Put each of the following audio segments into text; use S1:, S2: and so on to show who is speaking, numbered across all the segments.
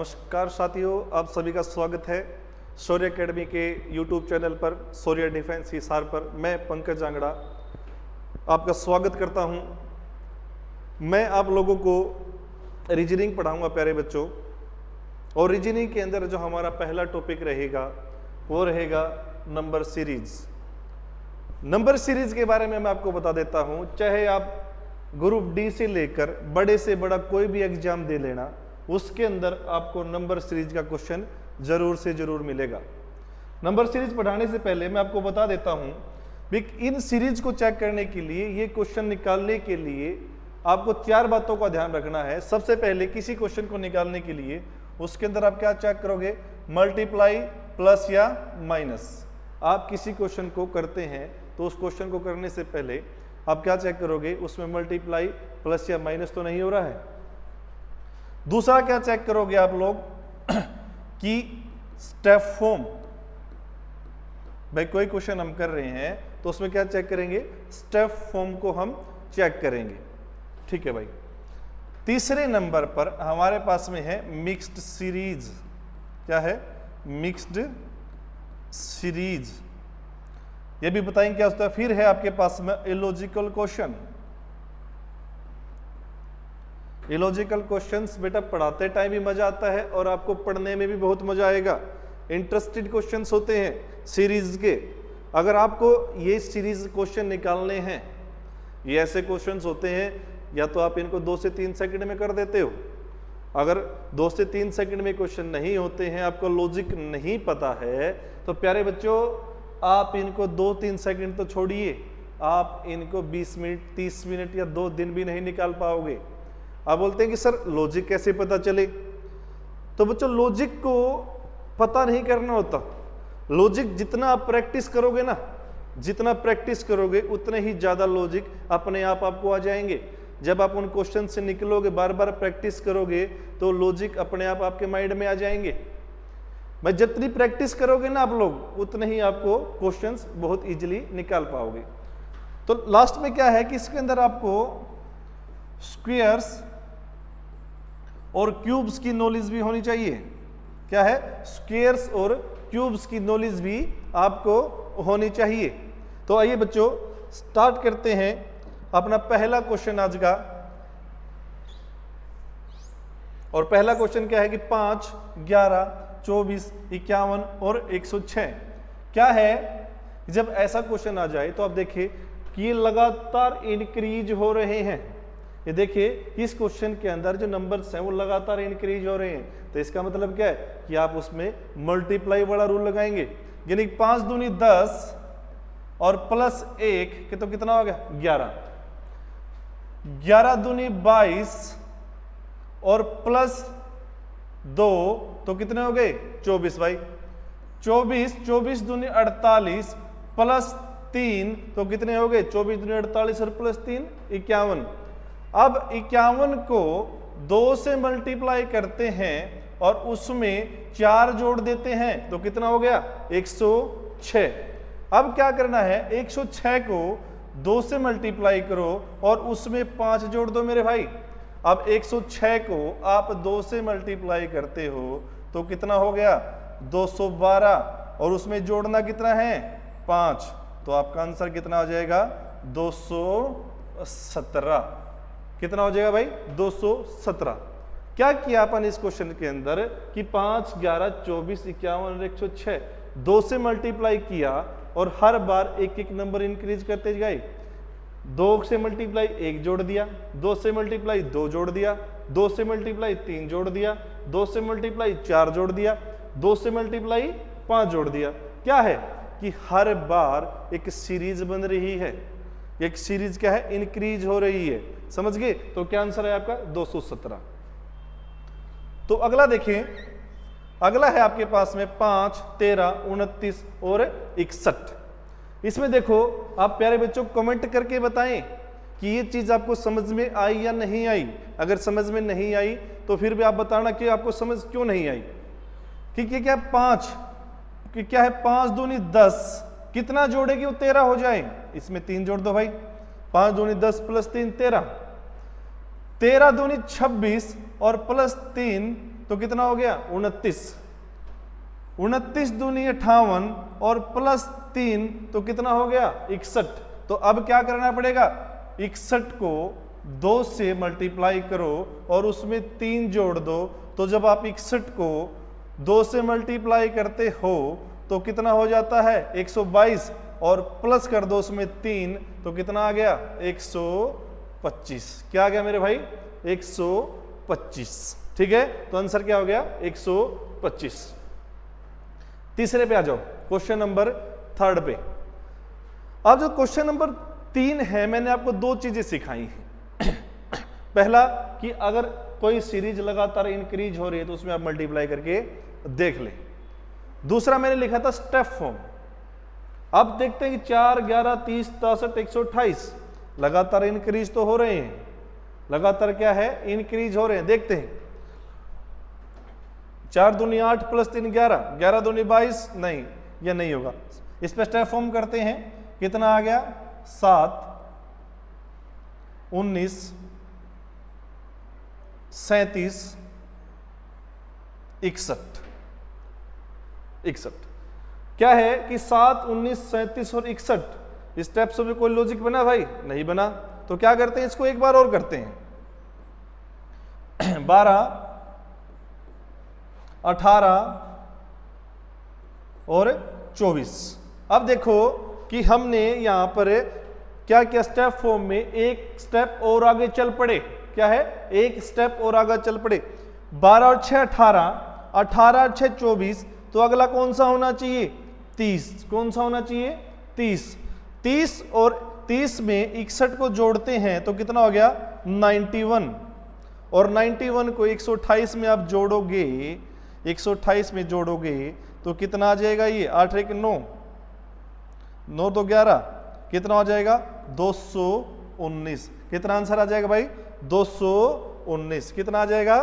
S1: नमस्कार साथियों, आप सभी का स्वागत है शौर्य एकेडमी के यूट्यूब चैनल पर, शौर्य डिफेंस हिसार पर। मैं पंकज आंगड़ा आपका स्वागत करता हूं। मैं आप लोगों को रीजनिंग पढ़ाऊंगा प्यारे बच्चों, और रीजनिंग के अंदर जो हमारा पहला टॉपिक रहेगा वो रहेगा नंबर सीरीज। नंबर सीरीज के बारे में मैं आपको बता देता हूं। चाहे आप ग्रुप डी से लेकर बड़े से बड़ा कोई भी एग्जाम दे लेना, उसके अंदर आपको नंबर सीरीज का क्वेश्चन जरूर से जरूर मिलेगा। नंबर सीरीज पढ़ाने से पहले मैं आपको बता देता हूं कि इन सीरीज को चेक करने के लिए, ये क्वेश्चन निकालने के लिए आपको 4 बातों का ध्यान रखना है। सबसे पहले किसी क्वेश्चन को निकालने के लिए उसके अंदर आप क्या चेक करोगे? मल्टीप्लाई, प्लस या माइनस। आप किसी क्वेश्चन को करते हैं तो उस क्वेश्चन को करने से पहले आप क्या चेक करोगे? उसमें मल्टीप्लाई, प्लस या माइनस तो नहीं हो रहा है। दूसरा क्या चेक करोगे आप लोग कि स्टेप फॉर्म। भाई कोई क्वेश्चन हम कर रहे हैं तो उसमें क्या चेक करेंगे? स्टेप फॉर्म को हम चेक करेंगे। ठीक है भाई। तीसरे नंबर पर हमारे पास में है मिक्स्ड सीरीज। क्या है? Mixed series. ये भी बताएंगे क्या होता है। फिर है आपके पास में इलॉजिकल क्वेश्चन। इलॉजिकल क्वेश्चंस बेटा पढ़ाते टाइम भी मजा आता है और आपको पढ़ने में भी बहुत मजा आएगा। इंटरेस्टेड क्वेश्चंस होते हैं सीरीज के। अगर आपको ये सीरीज क्वेश्चन निकालने हैं, ये ऐसे क्वेश्चंस होते हैं या तो आप इनको 2 से 3 सेकंड में कर देते हो। अगर 2 से 3 सेकंड में क्वेश्चन नहीं होते हैं, आपको लॉजिक नहीं पता है, तो प्यारे बच्चों आप इनको 2-3 सेकंड तो छोड़िए, आप इनको 20 मिनट 30 मिनट या 2 दिन भी नहीं निकाल पाओगे। आप बोलते हैं कि सर लॉजिक कैसे पता चले? तो बच्चों लॉजिक को पता नहीं करना होता। लॉजिक जितना आप प्रैक्टिस करोगे ना, जितना प्रैक्टिस करोगे उतने ही ज्यादा लॉजिक अपने आप आपको आ जाएंगे। जब आप उन क्वेश्चन से निकलोगे, बार बार प्रैक्टिस करोगे, तो लॉजिक अपने आप आपके माइंड में आ जाएंगे। भाई जितनी प्रैक्टिस करोगे ना आप लोग, उतने ही आपको क्वेश्चंस बहुत इजीली निकाल पाओगे। तो लास्ट में क्या है कि इसके अंदर आपको स्क्वायर्स और क्यूब्स की नॉलेज भी होनी चाहिए। क्या है? स्क्वायर्स और क्यूब्स की नॉलेज भी आपको होनी चाहिए। तो आइए बच्चों स्टार्ट करते हैं अपना पहला क्वेश्चन आज का। और पहला क्वेश्चन क्या है कि 5, 11, 24, 51 और 106। क्या है? जब ऐसा क्वेश्चन आ जाए तो आप देखिए कि ये लगातार इंक्रीज हो रहे हैं। ये देखिए इस क्वेश्चन के अंदर जो नंबर्स हैं वो लगातार इंक्रीज हो रहे हैं। तो इसका मतलब क्या है कि आप उसमें मल्टीप्लाई वाला रूल लगाएंगे। यानी 5 दूनी 10 और प्लस 1 के तो कितना हो गया? 11। 11 दूनी 22 और प्लस 2 तो कितने हो गए? 24 भाई। 24 दूनी 48 प्लस 3 तो कितने हो गए? 24 दूनी 48 और प्लस 3 51। अब 51 को 2 से मल्टीप्लाई करते हैं और उसमें 4 जोड़ देते हैं तो कितना हो गया? 106। अब क्या करना है? 106 को 2 से मल्टीप्लाई करो और उसमें 5 जोड़ दो मेरे भाई। अब 106 को आप 2 से मल्टीप्लाई करते हो तो कितना हो गया? 212। और उसमें जोड़ना कितना है? 5। तो आपका आंसर कितना आ जाएगा? 217। कितना हो जाएगा भाई? 217। क्या किया अपन इस क्वेश्चन के अंदर कि 5, 11, 24, 51 और 106 2 से मल्टीप्लाई किया और हर बार एक एक नंबर इंक्रीज करते गए। 2 से मल्टीप्लाई 1 जोड़ दिया, 2 से मल्टीप्लाई 2 जोड़ दिया, 2 से मल्टीप्लाई 3 जोड़ दिया, 2 से मल्टीप्लाई 4 जोड़ दिया, 2 से मल्टीप्लाई 5 जोड़ दिया। क्या है कि हर बार एक सीरीज बन रही है। एक सीरीज क्या है? इंक्रीज हो रही है। समझ गए? तो क्या आंसर है आपका? 217। तो अगला देखें। अगला है आपके पास में 5, 13, 29 और 61। इसमें देखो आप प्यारे बच्चों कमेंट करके बताएं कि ये चीज आपको समझ में आई या नहीं आई। अगर समझ में नहीं आई तो फिर भी आप बताना कि आपको समझ क्यों नहीं आई। ठीक है? क्या 5 कि क्या है? 5 दूनी 10 कितना जोड़ेगी? वो 13 हो जाए। इसमें 3 जोड़ दो भाई। 5 दूनी 10 प्लस 3 13। 13 दूनी 26 और प्लस 3 तो कितना हो गया 29, 29 दूनी 58 और प्लस 3 तो कितना हो गया 61। तो अब क्या करना पड़ेगा, 61 को 2 से मल्टीप्लाई करो और उसमें 3 जोड़ दो। तो जब आप 61 को 2 से मल्टीप्लाई करते हो तो कितना हो जाता है 122 और प्लस कर दो उसमें 3 तो कितना आ गया 125। क्या आ गया मेरे भाई 125। ठीक है, तो आंसर क्या हो गया 125। तीसरे पे आ जाओ, क्वेश्चन नंबर 3 पे। अब जो क्वेश्चन नंबर 3 है, मैंने आपको 2 चीजें सिखाई हैं। पहला कि अगर कोई सीरीज लगातार इंक्रीज हो रही है तो उसमें आप मल्टीप्लाई करके देख ले। दूसरा मैंने लिखा था स्टेप फॉर्म। अब देखते हैं कि 4, 11, 30, 63, 128 लगातार इंक्रीज तो हो रहे हैं, लगातार क्या है इंक्रीज हो रहे हैं। देखते हैं 4 दूनी 8 प्लस 3 11, 11 दूनी 22, नहीं यह नहीं होगा। इस पर स्टेप फॉर्म करते हैं, कितना आ गया 7, 19, 37, 61। क्या है कि 7, 19, 37 और 61 इस स्टेप से भी कोई लॉजिक बना भाई, नहीं बना। तो क्या करते हैं, इसको एक बार और करते हैं। 12, 18 और 24। अब देखो कि हमने यहां पर क्या किया, स्टेप फॉर्म में एक स्टेप और आगे चल पड़े। क्या है, एक स्टेप और आगे चल पड़े। 12 और 6 18, 18 और 6 24, तो अगला कौन सा होना चाहिए 30। कौन सा होना चाहिए 30। 30 और 30 में 61 को जोड़ते हैं तो कितना हो गया 91, और 91 को 128 में आप जोड़ोगे, 128 में जोड़ोगे तो कितना आ जाएगा, ये 8 1 9, 9 2 11, कितना हो जाएगा 219। कितना आंसर आ जाएगा भाई 219। कितना आ जाएगा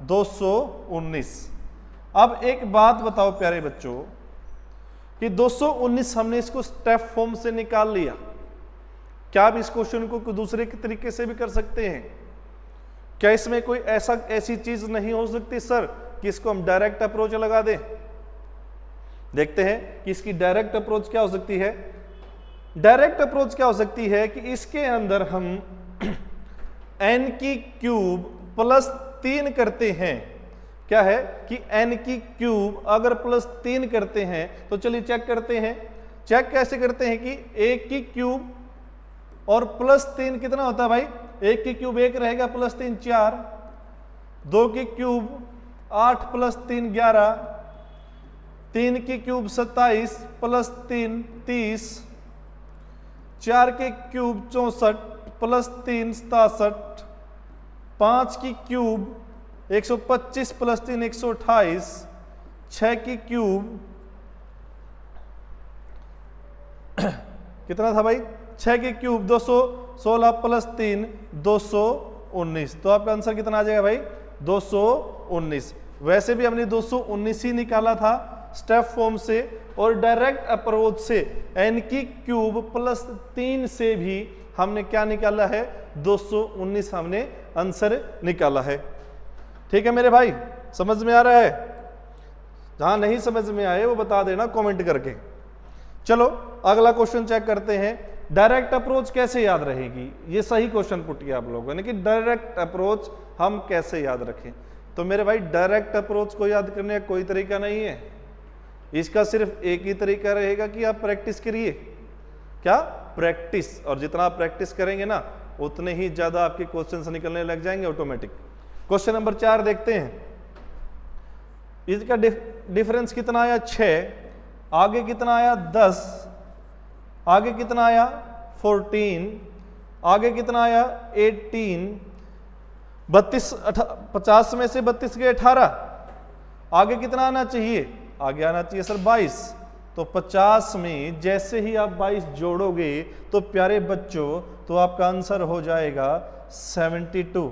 S1: 219। अब एक बात बताओ प्यारे बच्चों कि 219 हमने इसको स्टेप फॉर्म से निकाल लिया। क्या आप इस क्वेश्चन को दूसरे के तरीके से भी कर सकते हैं? क्या इसमें कोई ऐसी चीज नहीं हो सकती सर कि इसको हम डायरेक्ट अप्रोच लगा दें? देखते हैं कि इसकी डायरेक्ट अप्रोच क्या हो सकती है। डायरेक्ट अप्रोच क्या हो सकती है कि इसके अंदर हम n की क्यूब प्लस 3 करते हैं। क्या है कि n की क्यूब अगर प्लस 3 करते हैं तो चलिए चेक करते हैं। चेक कैसे करते हैं कि 1 की क्यूब और प्लस 3 कितना होता है भाई, 1 की क्यूब 1 रहेगा, प्लस 3 4, 2 की क्यूब 8 प्लस 3 11, 3 की क्यूब 27 प्लस 3 30, 4 की क्यूब 64 प्लस 3 67, 5 की क्यूब 125 प्लस 3 128, 6 की क्यूब कितना था भाई, 6 की क्यूब 216 प्लस 3 219। तो आपका आंसर कितना आ जाएगा भाई 219। वैसे भी हमने 219 ही निकाला था स्टेप फॉर्म से, और डायरेक्ट अप्रोच से n की क्यूब प्लस 3 से भी हमने क्या निकाला है 219 हमने आंसर निकाला है। ठीक है मेरे भाई, समझ में आ रहा है? जहां नहीं समझ में आए वो बता देना कमेंट करके। चलो अगला क्वेश्चन चेक करते हैं। डायरेक्ट अप्रोच कैसे याद रहेगी? ये सही क्वेश्चन पुट किया आप लोगों ने कि डायरेक्ट अप्रोच हम कैसे याद रखें। तो मेरे भाई डायरेक्ट अप्रोच को याद करने का कोई तरीका नहीं है, इसका सिर्फ एक ही तरीका रहेगा कि आप प्रैक्टिस करिए। क्या? प्रैक्टिस। और जितना आप प्रैक्टिस करेंगे ना उतने ही ज्यादा आपके क्वेश्चंस निकलने लग जाएंगे ऑटोमेटिक। क्वेश्चन नंबर 4 देखते हैं। इसका डिफरेंस कितना आया 6, आगे कितना आया 10, आगे कितना आया 14, आगे कितना आया 18, 50 में से 32 गए 18, आगे कितना आना चाहिए, आगे आना चाहिए सर 22। तो 50 में जैसे ही आप 22 जोड़ोगे तो प्यारे बच्चों तो आपका आंसर हो जाएगा 72।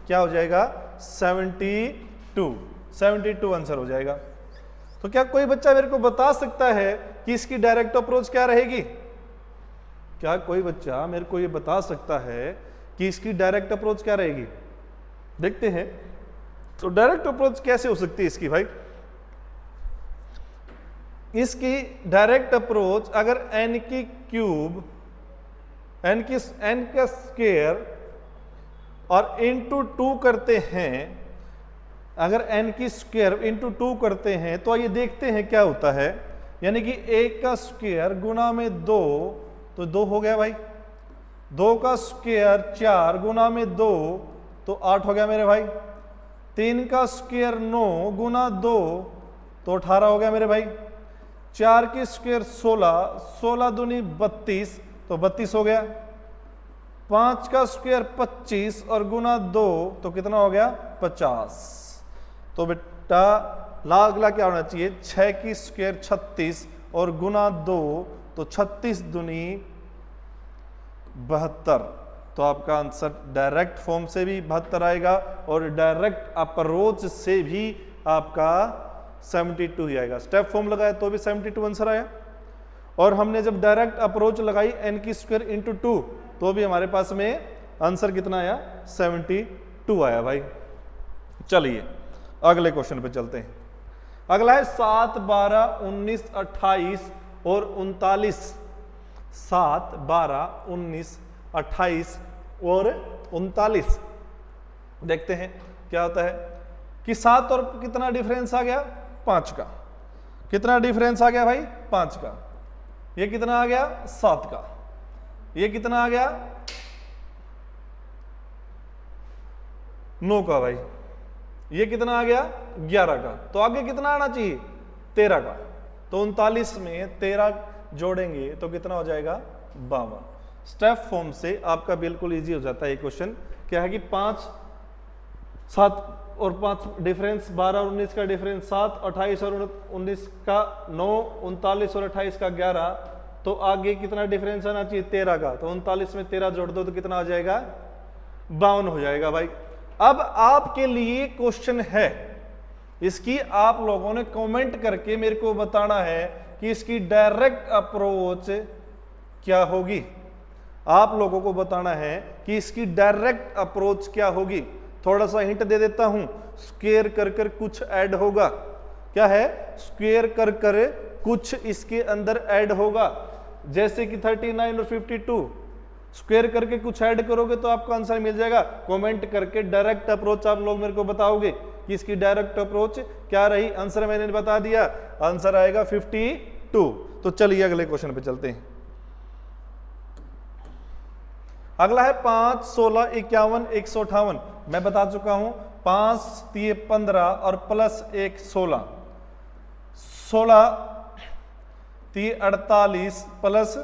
S1: क्या हो जाएगा 72 आंसर हो जाएगा। तो क्या कोई बच्चा मेरे को बता सकता है कि इसकी डायरेक्ट अप्रोच क्या रहेगी? क्या कोई बच्चा मेरे को ये बता सकता है कि इसकी डायरेक्ट अप्रोच क्या रहेगी? देखते हैं। तो डायरेक्ट अप्रोच कैसे हो सकती है इसकी भाई? इसकी डायरेक्ट अप्रोच अगर n की क्यूब n का स्क्वायर और इंटू 2 करते हैं, अगर n की स्क्वायर इंटू 2 करते हैं तो आइए देखते हैं क्या होता है। यानी कि 1 का स्क्वायर गुना में 2 तो 2 हो गया भाई, 2 का स्क्वायर 4 गुना में 2 तो 8 हो गया मेरे भाई, 3 का स्क्वायर 9 गुना 2 तो 18 हो गया मेरे भाई, 4 की स्क्वायर 16, 16 दूनी 32 तो 32 हो गया, 5 का स्क्वायर 25 और गुना 2 तो कितना हो गया 50। तो बेटा अगला क्या होना चाहिए, 6 की स्क्वायर 36 और गुना 2 तो 36 दूनी 72। तो आपका आंसर डायरेक्ट फॉर्म से भी 72 आएगा और डायरेक्ट अप्रोच से भी आपका 72 ही आएगा। स्टेप फॉर्म लगाया तो भी 72 आंसर आया, और हमने जब डायरेक्ट अप्रोच लगाई n की स्क्वायर इंटू 2 तो भी हमारे पास में आंसर कितना आया 72 आया भाई। चलिए अगले क्वेश्चन पे चलते हैं। अगला है 7, 12, 19, 28 और 39। 7, 12, 19, 28 और 39। देखते हैं क्या होता है कि 7 और कितना डिफरेंस आ गया 5 का, कितना डिफरेंस आ गया भाई 5 का, ये कितना आ गया 7 का, ये कितना आ गया 9 का भाई, ये कितना आ गया 11 का, तो आगे कितना आना चाहिए 13 का। तो 39 में 13 जोड़ेंगे तो कितना हो जाएगा 52। स्टेप फॉर्म से आपका बिल्कुल इजी हो जाता है ये क्वेश्चन। क्या है कि 5, 7 और 5 डिफरेंस, 12 और 19 का डिफरेंस 7, 28 और 19 का 9, 39 और 28 का 11, तो आगे कितना डिफरेंस आना चाहिए 13 का। तो 39 में 13 जोड़ दो तो कितना आ जाएगा 52 हो जाएगा भाई। अब आपके लिए क्वेश्चन है, इसकी आप लोगों ने कमेंट करके मेरे को बताना है कि इसकी डायरेक्ट अप्रोच क्या होगी। आप लोगों को बताना है कि इसकी डायरेक्ट अप्रोच क्या होगी। थोड़ा सा हिंट दे देता हूं, स्क्वायर कर कर कुछ ऐड होगा। क्या है, स्क्वायर कर कर कुछ इसके अंदर ऐड होगा, जैसे कि 39 और 52 स्क्वायर करके कुछ ऐड करोगे तो आपको आंसर मिल जाएगा। कमेंट करके डायरेक्ट अप्रोच आप लोग मेरे को बताओगे कि इसकी डायरेक्ट अप्रोच क्या रही। आंसर मैंने बता दिया, आंसर आएगा 52। तो चलिए अगले क्वेश्चन पे चलते हैं। अगला है 5, 16, 51, 158। मैं बता चुका हूं 5 3 15 और प्लस 1 16, 16 3 48 प्लस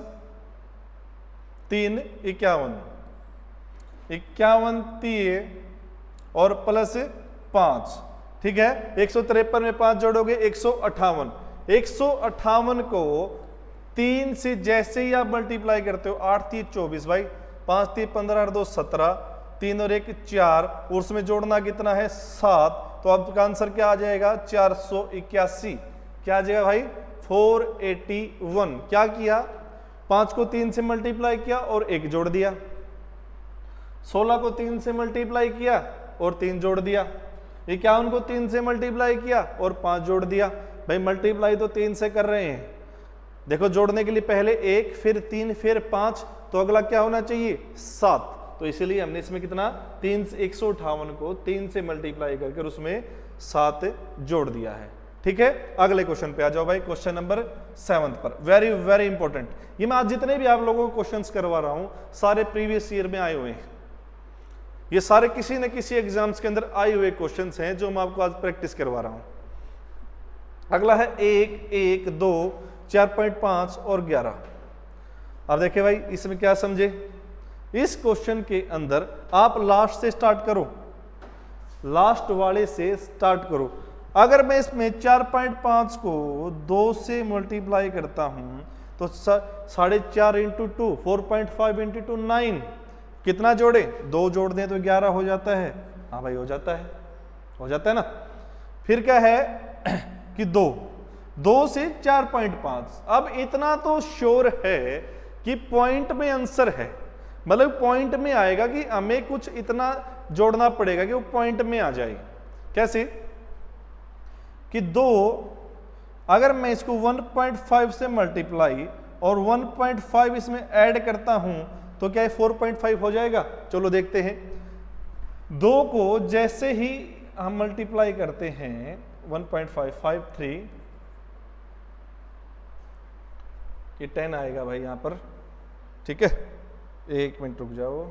S1: 3 51, 51 3 और प्लस 5, ठीक है। 153 में 5 जोड़ोगे 158। 158 को 3 से जैसे ही आप मल्टीप्लाई करते हो, 8 3 24 भाई, 5 3 15 और 2 17, 3 और 1 4, और उसमें जोड़ना कितना है 7। तो आपका आंसर क्या आ जाएगा 481। क्या आ जाएगा भाई 481। क्या किया, 5 को 3 से मल्टीप्लाई किया और 1 जोड़ दिया, 16 को 3 से मल्टीप्लाई किया और 3 जोड़ दिया, 51 को 3 से मल्टीप्लाई किया और 5 जोड़ दिया। भाई मल्टीप्लाई तो 3 से कर रहे हैं, देखो जोड़ने के लिए पहले 1 फिर 3 फिर 5, तो अगला क्या होना चाहिए 7। तो इसीलिए हमने इसमें कितना 3 से 158 को 3 से मल्टीप्लाई करके उसमें 7 जोड़ दिया है, ठीक है। अगले क्वेश्चन पे आ जाओ भाई, क्वेश्चन नंबर 7 पर। Very very important. ये मैं आज जितने भी आप लोगों को क्वेश्चंस करवा रहा हूं सारे प्रीवियस ईयर में आए हुए हैं। ये सारे किसी न किसी एग्जाम्स के अंदर आए हुए क्वेश्चंस हैं जो मैं आपको आज प्रैक्टिस करवा रहा हूं। अगला है 1, 1, 2, 4.5 और 11। अब देखिए भाई इसमें क्या समझे, इस क्वेश्चन के अंदर आप लास्ट से स्टार्ट करो, लास्ट वाले से स्टार्ट करो। अगर मैं इसमें 4.5 को 2 से मल्टीप्लाई करता हूं तो 4.5 इंटू 2, 4.5 इंटू 2 9, कितना जोड़े 2 जोड़ दें तो 11 हो जाता है। हाँ भाई हो जाता है, हो जाता है ना। फिर क्या है कि 2 से 4.5। अब इतना तो श्योर है कि पॉइंट में आंसर है, मतलब पॉइंट में आएगा कि हमें कुछ इतना जोड़ना पड़ेगा कि वो पॉइंट में आ जाए। कैसे कि 2 अगर मैं इसको 1.5 से मल्टीप्लाई और 1.5 इसमें ऐड करता हूं तो क्या ये 4.5 हो जाएगा? चलो देखते हैं। 2 को जैसे ही हम मल्टीप्लाई करते हैं 1.553, ये 10 आएगा भाई यहां पर, ठीक है। 1 मिनट रुक जाओ,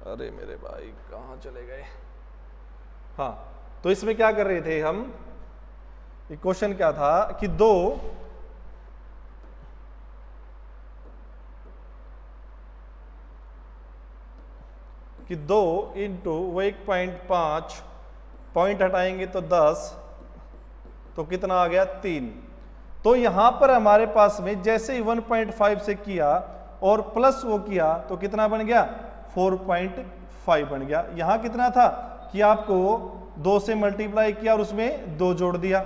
S1: अरे मेरे भाई कहां चले गए। हाँ, तो इसमें क्या कर रहे थे हम, क्वेश्चन क्या था कि 2 इंटू 1.5 पॉइंट हटाएंगे तो 10, तो कितना आ गया 3। तो यहां पर हमारे पास में जैसे ही 1.5 से किया और प्लस वो किया तो कितना बन गया 4.5 बन गया। यहां कितना था कि आपको 2 से मल्टीप्लाई किया और उसमें 2 जोड़ दिया।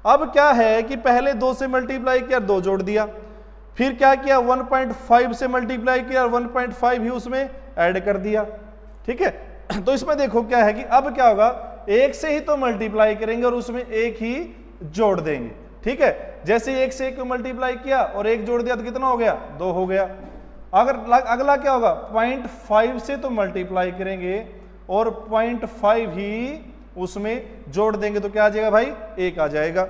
S1: अब क्या है कि पहले 2 से मल्टीप्लाई किया और 2 जोड़ दिया, फिर क्या किया 1.5 से मल्टीप्लाई किया और 1.5 ही उसमें ऐड कर दिया, ठीक है। तो इसमें देखो क्या है कि अब क्या होगा, 1 से ही तो मल्टीप्लाई करेंगे और उसमें 1 ही जोड़ देंगे, ठीक है। जैसे 1 से 1 को मल्टीप्लाई किया और 1 जोड़ दिया तो कितना हो गया 2 हो गया। अगर अगला क्या होगा 0.5 से तो मल्टीप्लाई करेंगे और 0.5 ही उसमें जोड़ देंगे तो क्या आ जाएगा भाई 1 आ जाएगा।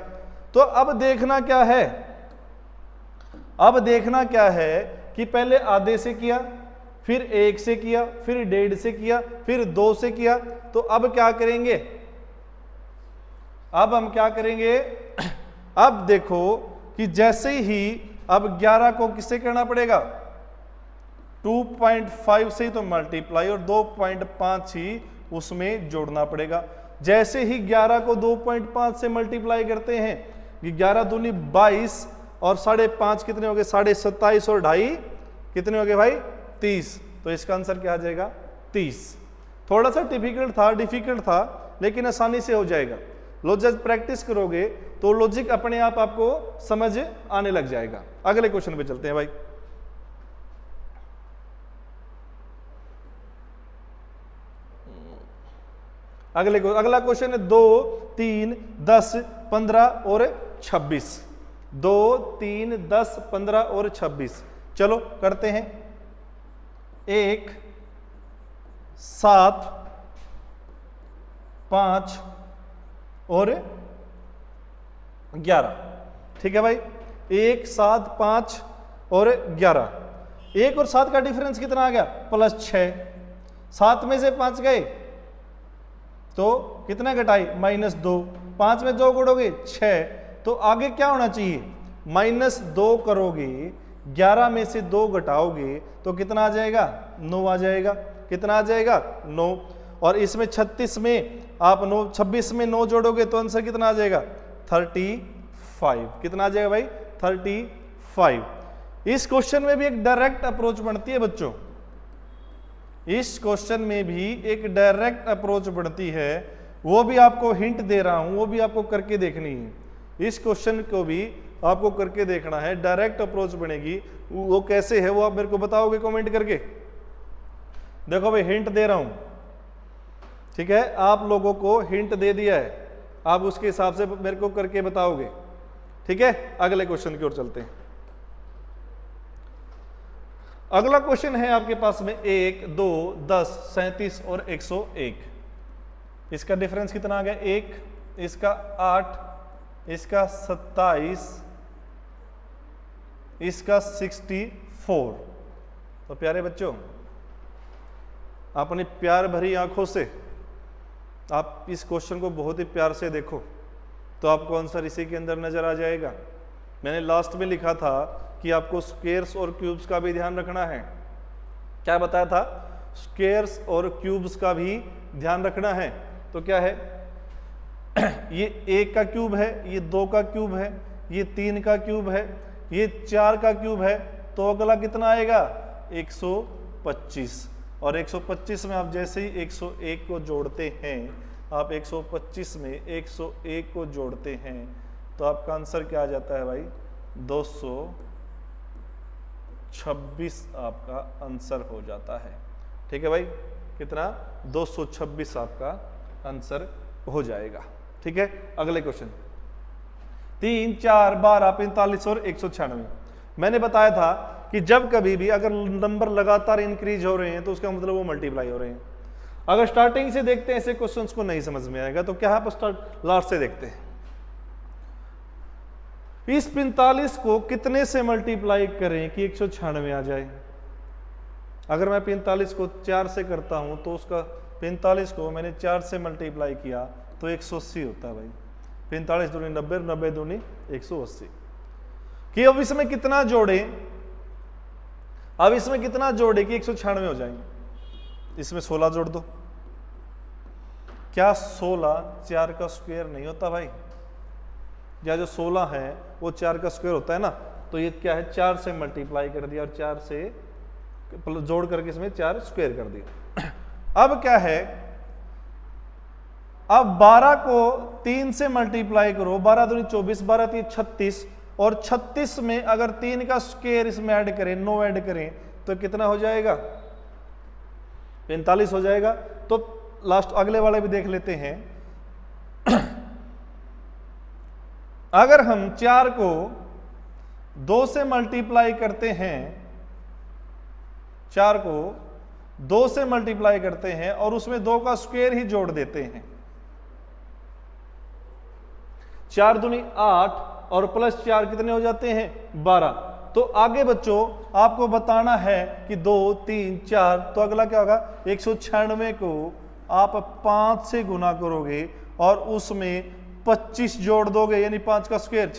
S1: तो अब देखना क्या है, अब देखना क्या है कि पहले आधे से किया, फिर 1 से किया, फिर 1.5 से किया, फिर 2 से किया। तो अब क्या करेंगे, अब हम क्या करेंगे, अब देखो कि जैसे ही अब 11 को किससे करना पड़ेगा 2.5 से तो मल्टीप्लाई और 2.5 ही उसमें जोड़ना पड़ेगा। जैसे ही 11 को 2.5 से मल्टीप्लाई करते हैं, 11 दूनी 22 और 5.5 कितने हो गए 27.5 और 2.5 कितने हो गए भाई 30। तो इसका आंसर क्या आ जाएगा 30। थोड़ा सा डिफिकल्ट था लेकिन आसानी से हो जाएगा। लॉजिक प्रैक्टिस करोगे तो लॉजिक अपने आप आपको समझ आने लग जाएगा। अगले क्वेश्चन पे चलते हैं भाई। अगला क्वेश्चन है 2, 3, 10, 15 और 26। 2, 3, 10, 15 और 26। चलो करते हैं। 1, 7, 5 और 11, ठीक है भाई। 1, 7, 5 और 11। 1 और 7 का डिफरेंस कितना आ गया +6। 7 में से 5 गए तो कितना घटाई -2। 5 में 2 जोड़ोगे 6, तो आगे क्या होना चाहिए -2 करोगे, 11 में से 2 घटाओगे तो कितना आ जाएगा 9 आ जाएगा। कितना आ जाएगा 9। और इसमें 36 में आप 26 में 9 जोड़ोगे तो आंसर कितना आ जाएगा 35। कितना आ जाएगा भाई 35। इस क्वेश्चन में भी एक डायरेक्ट अप्रोच बनती है बच्चों, इस क्वेश्चन में भी एक डायरेक्ट अप्रोच बढ़ती है, वो भी आपको हिंट दे रहा हूं, वो भी आपको करके देखनी है। इस क्वेश्चन को भी आपको करके देखना है, डायरेक्ट अप्रोच बनेगी। वो कैसे है वो आप मेरे को बताओगे कमेंट करके। देखो भाई हिंट दे रहा हूं, ठीक है, आप लोगों को हिंट दे दिया है, आप उसके हिसाब से मेरे को करके बताओगे, ठीक है। अगले क्वेश्चन की ओर चलते हैं। अगला क्वेश्चन है आपके पास में 1, 2, 10, 37 और 101। इसका डिफरेंस कितना आ गया 1, इसका 8, इसका 27, इसका 64। तो प्यारे बच्चों अपनी प्यार भरी आंखों से आप इस क्वेश्चन को बहुत ही प्यार से देखो तो आपको आंसर इसी के अंदर नजर आ जाएगा। मैंने लास्ट में लिखा था कि आपको स्क्वेयर्स और क्यूब्स का भी ध्यान रखना है। क्या बताया था, स्क्वेयर्स और क्यूब्स का भी ध्यान रखना है। तो क्या है, ये 1 का क्यूब है, ये 2 का क्यूब है, ये 3 का क्यूब है, ये 4 का क्यूब है, तो अगला कितना आएगा 125। और 125 में आप जैसे ही 101 को जोड़ते हैं, आप 125 में 101 को जोड़ते हैं तो आपका आंसर क्या आ जाता है भाई 226 आपका आंसर हो जाता है। ठीक है भाई, कितना 226 आपका आंसर हो जाएगा। ठीक है, अगले क्वेश्चन 3, 4, 12, 45 और 196। मैंने बताया था कि जब कभी भी अगर नंबर लगातार इंक्रीज हो रहे हैं तो उसका मतलब वो मल्टीप्लाई हो रहे हैं। अगर स्टार्टिंग से देखते हैं ऐसे क्वेश्चंस को नहीं समझ में आएगा, तो क्या आप स्टार्ट लास्ट से देखते हैं। इस 45 को कितने से मल्टीप्लाई करें कि 196 आ जाए। अगर मैं 45 को 4 से करता हूं तो उसका 45 को मैंने 4 से मल्टीप्लाई किया तो 180 होता है भाई। 45 दूनी 90, 90 दूनी 180। कि अब इसमें कितना जोड़े, अब इसमें कितना जोड़े कि 196 हो जाएंगे। इसमें 16 जोड़ दो। क्या 16 4 का स्क्वायर नहीं होता भाई? या जो 16 है वो 4 का स्क्वायर होता है ना, तो ये क्या है 4 से मल्टीप्लाई कर दिया और 4 से जोड़ करके इसमें 4 स्क्वायर कर दिया। अब क्या है, अब 12 को 3 से मल्टीप्लाई करो, 12 दूनी 24, 12 3 36, और 36 में अगर 3 का स्क्वायर इसमें ऐड करें, 9 ऐड करें तो कितना हो जाएगा 45 हो जाएगा। तो लास्ट अगले वाले भी देख लेते हैं। अगर हम 4 को 2 से मल्टीप्लाई करते हैं, 4 को 2 से मल्टीप्लाई करते हैं और उसमें 2 का स्क्वायर ही जोड़ देते हैं, 4 दूनी 8 और प्लस 4 कितने हो जाते हैं 12। तो आगे बच्चों आपको बताना है कि 2, 3, 4, तो अगला क्या होगा 196 को आप 5 से गुना करोगे और उसमें 25 जोड़ दोगे, यानी 5 का स्क्वायर,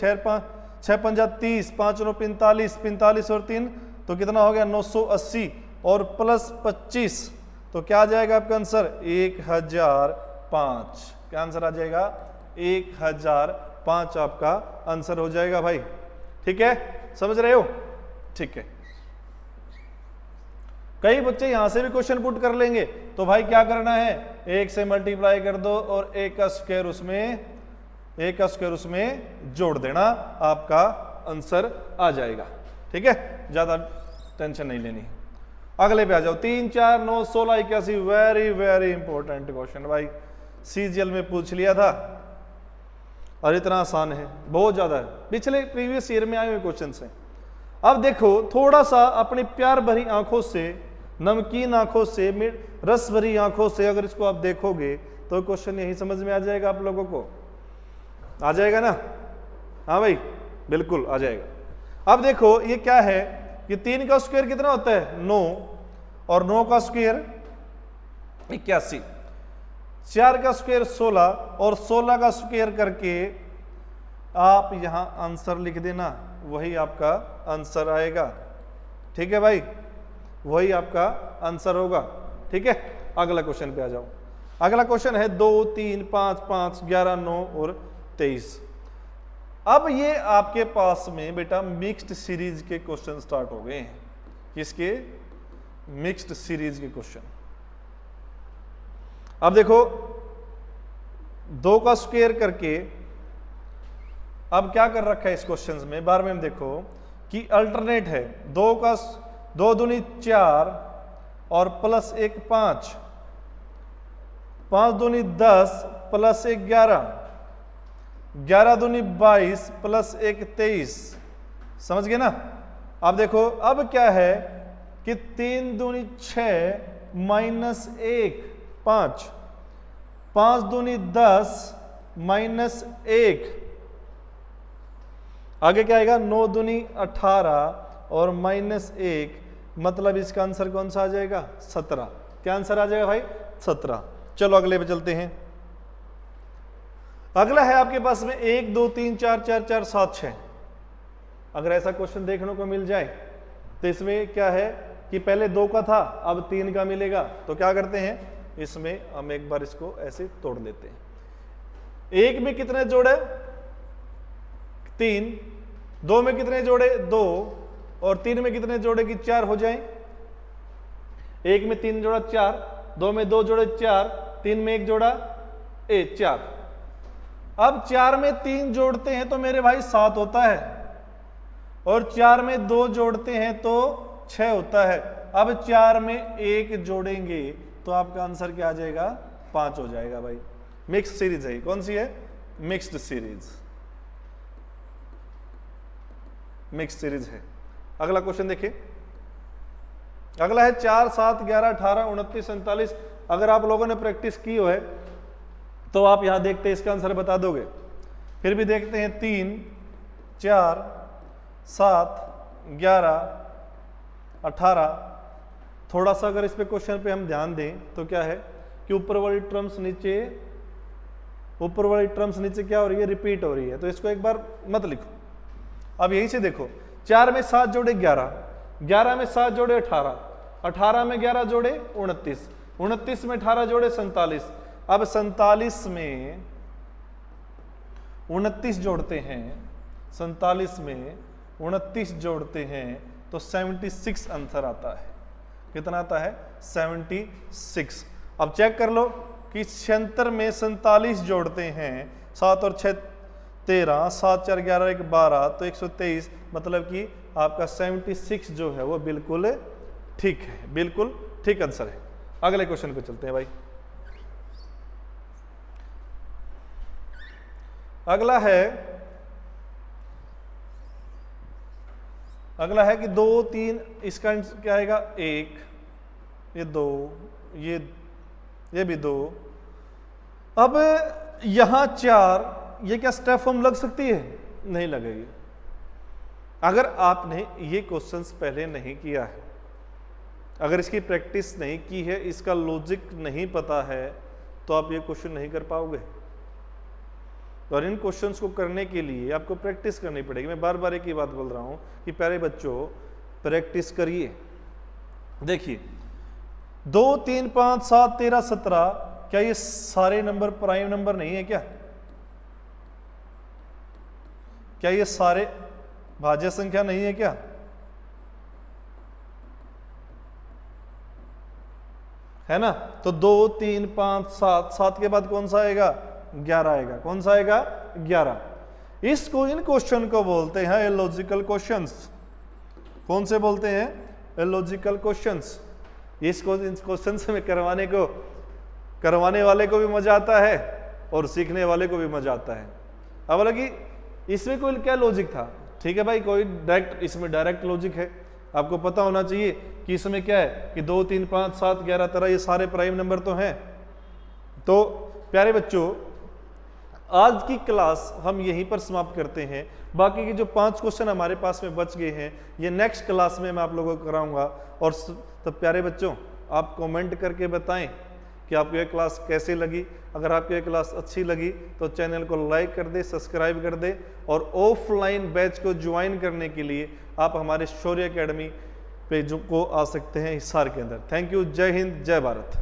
S1: 6 पंजा 30, 5 9 45, 45 और 3 तो कितना हो गया 980 और प्लस 25 तो क्या आ जाएगा आपका आंसर 1005। क्या आंसर आ जाएगा 1005 आपका आंसर हो जाएगा भाई। ठीक है, समझ रहे हो? ठीक है। कई बच्चे यहां से भी क्वेश्चन पुट कर लेंगे, तो भाई क्या करना है 1 से मल्टीप्लाई कर दो और 1 का स्क्वायर उसमें जोड़ देना, आपका आंसर आ जाएगा। ठीक है, ज्यादा टेंशन नहीं लेनी। अगले पे आ जाओ 3, 4, 9, 16, 81। वेरी वेरी इंपॉर्टेंट क्वेश्चन भाई, सीजीएल में पूछ लिया था और इतना आसान है, बहुत ज्यादा है, पिछले प्रीवियस ईयर में आए हुए क्वेश्चन है। अब देखो थोड़ा सा अपनी प्यार भरी आंखों से, नमकीन आंखों से, रस भरी आंखों से अगर इसको आप देखोगे तो क्वेश्चन यही समझ में आ जाएगा आप लोगों को। आ जाएगा ना? हाँ भाई बिल्कुल आ जाएगा। अब देखो ये क्या है कि 3 का स्क्वायर कितना होता है 9 और 9 का स्क्वायर 81, 4 का स्क्वायर 16 और 16 का स्क्वायर करके आप यहां आंसर लिख देना, वही आपका आंसर आएगा। ठीक है भाई, वही आपका आंसर होगा। ठीक है, अगला क्वेश्चन पे आ जाओ। अगला क्वेश्चन है 2, 3, 5, 5, 11, 9 और 23। अब ये आपके पास में बेटा मिक्स्ड सीरीज के क्वेश्चन स्टार्ट हो गए हैं। किसके? मिक्स्ड सीरीज के क्वेश्चन। अब देखो 2 का स्क्वायर करके अब क्या कर रखा है इस क्वेश्चन में, बार में देखो कि अल्टरनेट है 2 दूनी 4 और प्लस 1 5, 5 दूनी 10 प्लस 1 11, 11 दूनी 22 प्लस 1 23। समझ गए ना? अब देखो अब क्या है कि 3 दूनी 6 माइनस 1 5, 5 दूनी 10 माइनस 1, आगे क्या आएगा 9 दूनी 18 और माइनस 1, मतलब इसका आंसर कौन सा आ जाएगा 17। क्या आंसर आ जाएगा भाई 17। चलो अगले पे चलते हैं। अगला है आपके पास में 1 2 3 4 4 4 7 6। अगर ऐसा क्वेश्चन देखने को मिल जाए तो इसमें क्या है कि पहले 2 का था अब 3 का मिलेगा, तो क्या करते हैं इसमें हम एक बार इसको ऐसे तोड़ लेते हैं। 1 में कितने जोड़े 3, 2 में कितने जोड़े 2 और 3 में कितने जोड़े कि 4 हो जाए। 1 में 3 जोड़ा 4, 2 में 2 जोड़े 4, 3 में 1 जोड़ा 4। अब 4 में 3 जोड़ते हैं तो मेरे भाई 7 होता है और 4 में 2 जोड़ते हैं तो 6 होता है। अब 4 में 1 जोड़ेंगे तो आपका आंसर क्या आ जाएगा, 5 हो जाएगा भाई। मिक्स्ड सीरीज है, कौन सी है, मिक्स्ड सीरीज, मिक्स्ड सीरीज है। अगला क्वेश्चन देखिए, अगला है 4, 7, 11, 18, 29, 47। अगर आप लोगों ने प्रैक्टिस की हो है तो आप यहां देखते हैं इसका आंसर बता दोगे। फिर भी देखते हैं 3, 4, 7, 11, 18। थोड़ा सा अगर इस पे क्वेश्चन पे हम ध्यान दें तो क्या है कि ऊपर वाली टर्म्स नीचे क्या हो रही है, रिपीट हो रही है। तो इसको एक बार मत लिखो, अब यहीं से देखो, 4 में 7 जोड़े 11, 11 में 7 जोड़े 18, 18 में 11 जोड़े 29, 29 में 18 जोड़े 47। अब 47 में 29 जोड़ते हैं, 47 में 29 जोड़ते हैं तो 76 आंसर आता है। कितना आता है, 76। अब चेक कर लो कि 76 में 47 जोड़ते हैं, 7 और 6 13, 7 4 11 1 12, तो 123। मतलब कि आपका 76 जो है वो बिल्कुल ठीक है, बिल्कुल ठीक आंसर है। अगले क्वेश्चन पे चलते हैं भाई। अगला है कि 2 3, इसका क्या आएगा, 1, ये 2, ये भी 2। अब यहां 4, ये क्या स्टेप फॉर्म लग सकती है, नहीं लगेगी। अगर आपने ये क्वेश्चंस पहले नहीं किया है, अगर इसकी प्रैक्टिस नहीं की है, इसका लॉजिक नहीं पता है, तो आप ये क्वेश्चन नहीं कर पाओगे। और इन क्वेश्चंस को करने के लिए आपको प्रैक्टिस करनी पड़ेगी। मैं बार बार एक ही बात बोल रहा हूं कि प्यारे बच्चों, प्रैक्टिस करिए। देखिए 2 3 5 7 13 17, क्या ये सारे नंबर प्राइम नंबर नहीं है क्या? क्या ये सारे भाज्य संख्या नहीं है क्या? है ना? तो 2 3 5 7, 7 के बाद कौन सा आएगा? 11 आएगा। कौन सा आएगा? 11। इन क्वेश्चन को बोलते हैं इलॉजिकल क्वेश्चंस। कौन से बोलते हैं? Illogical questions. इस क्वेश्चन में करवाने वाले को भी मजा आता है और सीखने वाले को भी मजा आता है। अब हालांकि इसमें कोई क्या लॉजिक था, ठीक है भाई, कोई डायरेक्ट, इसमें डायरेक्ट लॉजिक है। आपको पता होना चाहिए कि इसमें क्या है कि 2 3 5 7 11 13 ये सारे प्राइम नंबर तो हैं। तो प्यारे बच्चों, आज की क्लास हम यहीं पर समाप्त करते हैं। बाकी के जो 5 क्वेश्चन हमारे पास में बच गए हैं, ये नेक्स्ट क्लास में मैं आप लोगों को कराऊंगा। और तब प्यारे बच्चों, आप कमेंट करके बताएं कि आपको ये क्लास कैसे लगी। अगर आपको ये क्लास अच्छी लगी तो चैनल को लाइक कर दे, सब्सक्राइब कर दे। और ऑफलाइन बैच को ज्वाइन करने के लिए आप हमारे शौर्य एकेडमी पे को आ सकते हैं हिसार के अंदर। Thank you. जय हिंद, जय भारत।